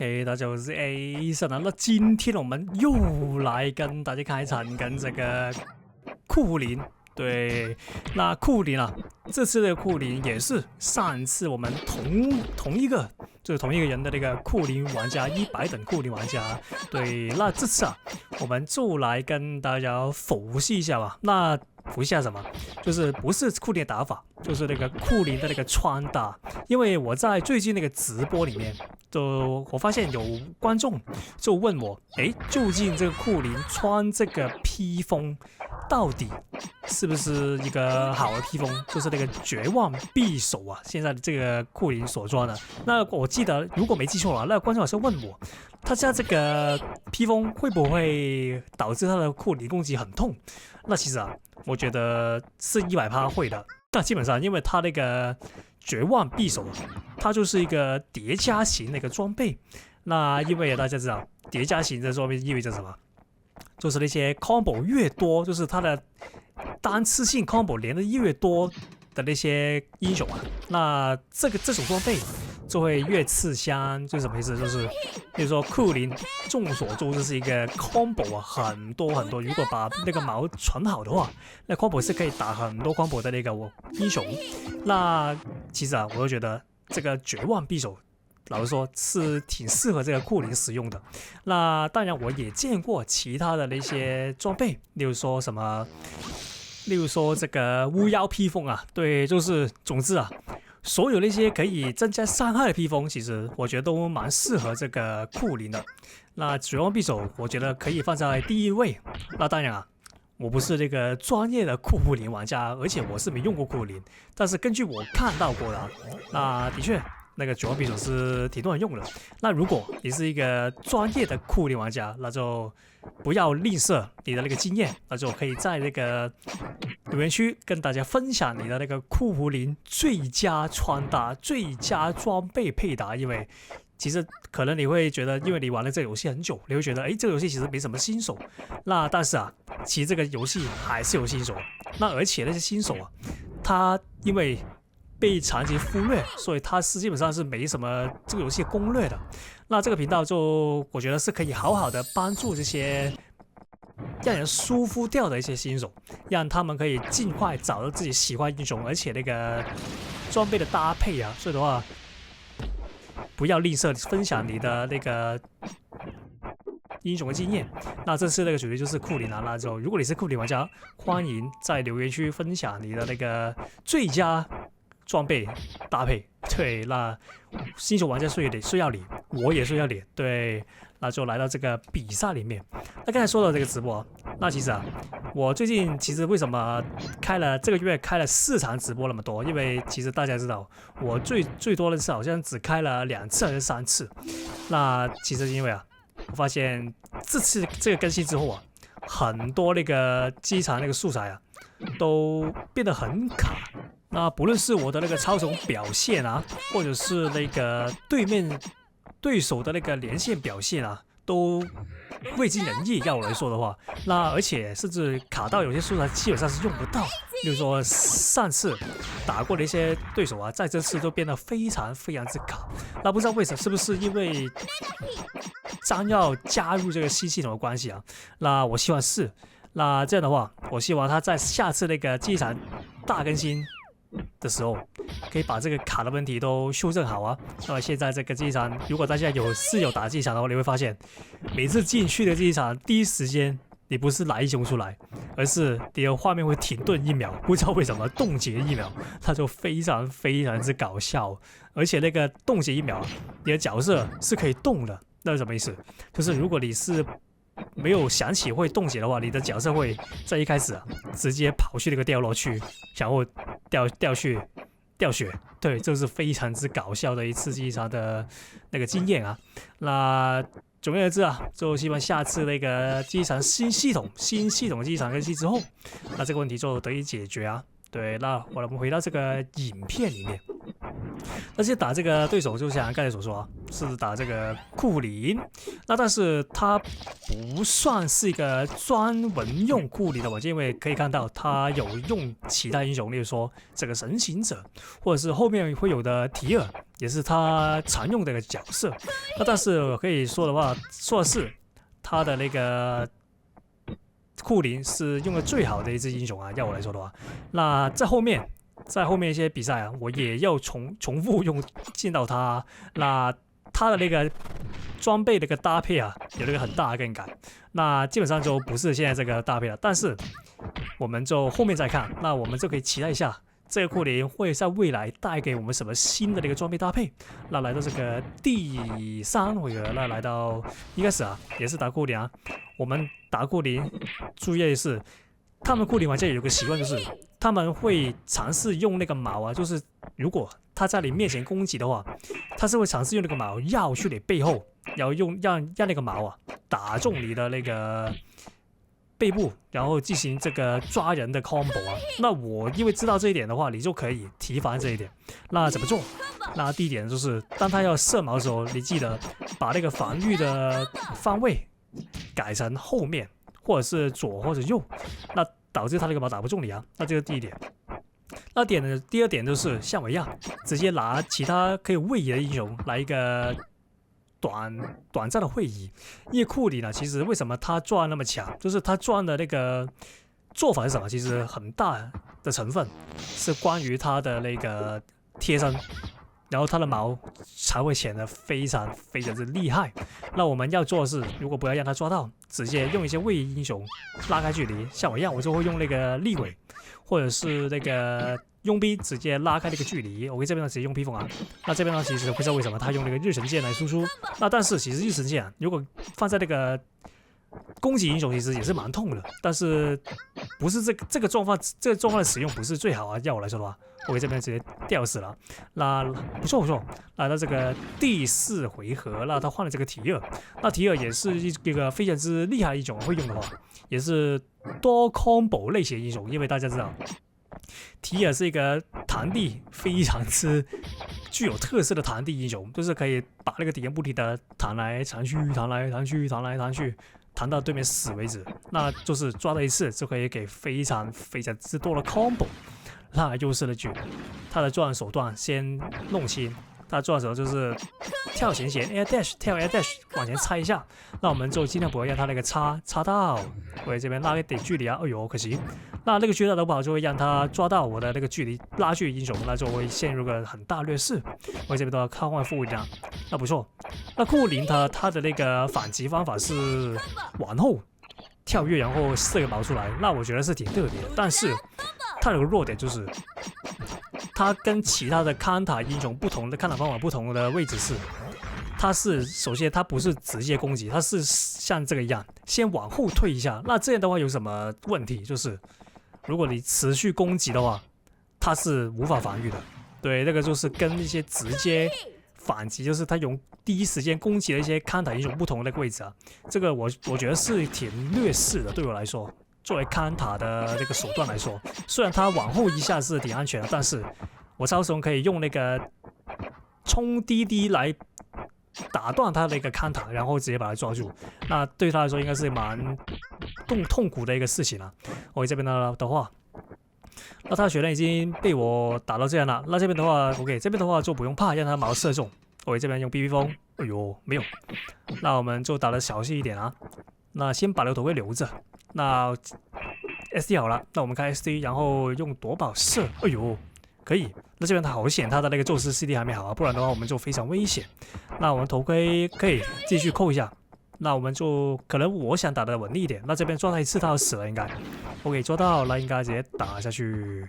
嘿，大家好，我是 A 森啊。那今天我们又来跟大家開場跟這個酷胡林。對，那酷胡林啊，這次的酷胡林也是上次我們同一個人的那個酷胡林玩家100等酷胡林玩家。對，那這次啊，我們就來跟大家剖析一下吧。那剖析一下什麼？就是不是酷胡林的打法，就是那個酷胡林的那個穿搭。因為我在最近那個直播裡面，我發現有觀眾就問我，究竟這個酷胡林穿這個披風到底是不是一個好的披風？就是那個絕望匕首啊，現在的這個酷胡林所穿的。那我記得如果沒記錯了，那個觀眾好像問我，他家這個披風會不會導致他的酷胡林攻擊很痛？那其實啊，我覺得是100%會的。但基本上，因為他那個絕望匕首，它就是一個疊加型的一個裝備。那因為大家知道，疊加型的裝備意味着什麼？就是那些 combo 越多，就是它的單次性 combo 連的越多的那些英雄啊，那這種裝備就會越吃香。就是什麼意思？就是比如說酷胡林眾所周知是一個 combo 啊，很多。如果把那個矛存好的話，那 combo 是可以打很多 combo 的那個英雄。那其實啊，我就覺得這個絕望匕首，老實說是挺適合這個酷胡林使用的。那當然我也見過其他的那些裝備，例如說這個巫妖披風啊，對，就是總之啊，所有那些可以增加傷害的披風，其實我覺得都蠻適合這個酷胡林的。那絕望匕首我覺得可以放在第一位。那當然啊，我不是那個專業的酷胡林玩家，而且我是沒用過酷胡林，但是根據我看到過的，那的確那個絕望匕首是挺多人用的。那如果你是一個專業的酷胡林玩家，那就不要吝嗇你的那個經驗，那就可以在那個留言區跟大家分享你的那個酷胡林最佳穿搭、最佳裝備配搭。因為其實可能你會覺得，因為你玩了這個遊戲很久，你會覺得，這個遊戲其實沒什麼新手。那但是啊，其實這個遊戲還是有新手。那而且那些新手啊，他因為被長期忽略，所以他是基本上是沒什麼這個遊戲攻略的。那這個頻道就我覺得是可以好好的幫助這些讓人舒服掉的一些新手，讓他們可以盡快找到自己喜歡英雄，而且那個裝備的搭配啊，所以的話不要吝嗇分享你的那個英雄的經驗。那這次那個主題就是酷胡林啊，那就如果你是酷胡林玩家，歡迎在留言區分享你的那個最佳裝備搭配。對，那新手玩家需要你，我也需要你。對，那就來到這個比賽裡面。那剛才說到這個直播，那其實啊，我最近其實為什麼這個月開了4場直播那麼多？因為其實大家知道，我最多的次好像只開了2次還是3次。那其實因為啊，我發現這次這個更新之後啊，很多那個機場那個素材啊，都變得很卡。那不論是我的那個超種表現啊，或者是那個對手的那個連線表現啊，都未盡人意。要我來說的話，那而且甚至卡到有些素材基本上是用不到。比如說上次打過的一些對手啊，在這次都變得非常之卡。那不知道為什麼，是不是因為將要加入這個新系統的關係啊？那我希望是。那這樣的話，我希望他在下次那個機場大更新的時候，可以把這個卡的問題都修正好啊。那麼現在這個機場，如果大家有打機場的話，你會發現每次進去的機場，第一時間你不是拿英雄出來，而是你的畫面會停頓1秒，不知道為什麼凍結1秒，它就非常之搞笑。而且那個凍結1秒，你的角色是可以動的。那是什麼意思？就是如果你是沒有想起會凍結的話，你的角色會在一開始啊，直接跑去那個掉落區，然後掉血。對，這是非常之搞笑的一次機場的那個經驗啊。那總而言之啊，就希望下次那個機場新系統機場更新之後，那這個問題就得以解決啊。對，那我們回到這個影片裡面。而且打這個對手，就像剛才所說啊，是打這個庫林。那但是他不算是一個專門用庫林的玩家，因為可以看到他有用其他英雄，例如說這個神行者，或者是後面會有的提爾，也是他常用的一個角色。那但是我可以說的是他的那個庫林是用的最好的一支英雄啊，要我來說的話，那在後面一些比賽啊，我也要重複見到他。那他的那個裝備的一個搭配啊，有那個很大的更改。那基本上就不是现在這個搭配了，但是我們就後面再看，那我們就可以期待一下這個庫林會在未來帶給我們什麼新的那個裝備搭配。那來到這個第3回合，那來到一開始啊，也是打庫林啊。我們打庫林，注意的是，他們庫林玩家有個習慣，就是他們會嘗試用那個矛啊，就是如果他在你面前攻擊的話，他是會嘗試用那個矛繞去你背後，然後讓那個矛啊打中你的那個背部，然後進行這個抓人的 combo 啊。那我因為知道這一點的話，你就可以提防這一點。那怎麼做？那第一點就是，當他要射矛的时候，你記得把那個防禦的方位改成後面，或者是左或者右，那導致他那個矛打不中你啊。那這個第一點。那第二點就是像我一樣，直接拿其他可以位移的英雄來一個短暫的位移。因為庫里呢，其實為什麼他轉那麼強，就是他轉的那個做法是什麼？其實很大的成分是關於他的那個貼身。然後他的矛才會顯得非常之厲害。那我們要做的是，如果不要讓他抓到，直接用一些位移英雄拉開距離。像我一樣，我就會用那個利韋，或者是那個佣兵直接拉開那個距離。我這邊呢直接用披風啊。那這邊呢其實不知道為什麼他用那個日神劍來輸出。那但是其實日神劍如果放在那個攻擊英雄其實也是蠻痛的，但是不是這個狀況的使用不是最好啊。要我來說的話。我這邊直接吊死了，那不錯，來到這個第4回合，那他換了這個提爾，那提爾也是一個非常之厲害的英雄，會用的話也是多 combo 類型的英雄，因為大家知道提爾是一個彈地非常之具有特色的彈地英雄，就是可以把那個敵人不停的彈來彈去，彈到對面死為止，那就是抓到一次就可以給非常之多的 combo。那又是那句，他的作案手段先弄清，他的作案手段就是跳前斜 air dash 跳 air dash 往前拆一下，那我們就盡量不要讓他那個插到我這邊拉一點距離啊。哎呦可惜，那個距離的話就會讓他抓到我的那個距離拉距英雄，那就會陷入個很大劣勢。我這邊都要靠換負一張，那不錯。那庫林他的那個反擊方法是往後跳躍，然後射個矛出來，那我覺得是挺特別的，但是他有個弱點就是，他跟其他的康塔英雄不同的康塔方法不同的位置是，首先他不是直接攻擊，他是像這個一樣先往後退一下。那這樣的話有什麼問題？就是如果你持續攻擊的話，他是無法防禦的。對，那個就是跟一些直接反擊，就是他用第一時間攻擊的一些康塔英雄不同的那個位置啊。這個我覺得是挺劣勢的，對我來說。作為康塔的這個手段來說，雖然他往後一下是挺安全的，但是我超时可以用那個衝滴來打斷他的一個康塔，然後直接把他抓住。那對他來說應該是蠻痛苦的一個事情了。我這邊的話，那他的血量已經被我打到這樣了。那這邊的話 ，OK， 這邊的話就不用怕讓他矛射中。我這邊用 BB 風，哎呦沒有，那我們就打得小心一點啊。那先把那個頭盔留着。那 SD 好了，那我們開 SD， 然後用夺寶射，哎呦，可以。那這邊他好險，他的那個宙斯 CD 還沒好啊，不然的話我們就非常危險。那我們頭盔可以繼續扣一下，那我們就可能我想打的穩定一點。那這邊抓他一次他要死了應該，OK 抓到，那應該直接打下去。